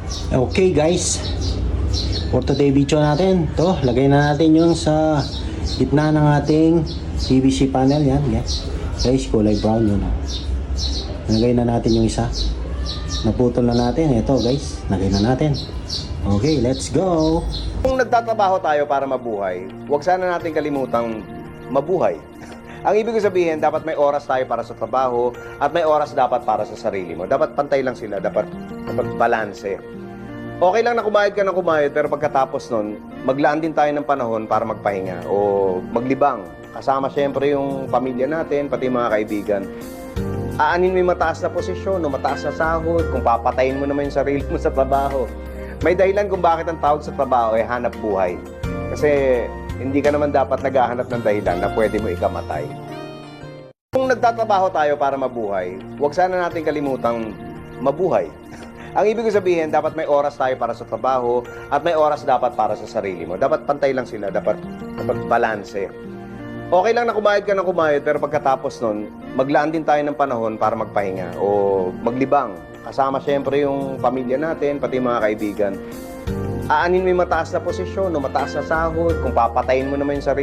Okay guys, for today video natin, to lagay na natin yung sa gitna ng ating PVC panel. Yan guys, kulay brown yun. Lagay na natin yung isa. Naputol na natin. Ito guys, lagay na natin. Okay, let's go. Kung nagtatrabaho tayo para mabuhay, huwag sana natin kalimutang mabuhay. Ang ibig sabihin, dapat may oras tayo para sa trabaho at may oras dapat para sa sarili mo. Dapat pantay lang sila, dapat balanse. Okay lang na kumayod ka ng kumayod, pero pagkatapos nun, maglaan din tayo ng panahon para magpahinga o maglibang. Kasama syempre yung pamilya natin, pati mga kaibigan. Aanin mo yung mataas na posisyon o mataas na sahod, kung papatayin mo naman yung sarili mo sa trabaho. May dahilan kung bakit ang tawag sa trabaho ay hanap buhay. Kasi hindi ka naman dapat naghahanap ng dahilan na pwede mo ikamatay. Kung nagtatrabaho tayo para mabuhay, huwag sana natin kalimutang mabuhay. Ang ibig sabihin, dapat may oras tayo para sa trabaho at may oras dapat para sa sarili mo. Dapat pantay lang sila, dapat balanse. Okay lang na kumayod ka ng kumayod, pero pagkatapos nun, maglaan din tayo ng panahon para magpahinga o maglibang. Kasama syempre yung pamilya natin, pati mga kaibigan. Aanin mo yung mataas na posisyon o mataas na sahod, kung papatayin mo naman yung sarili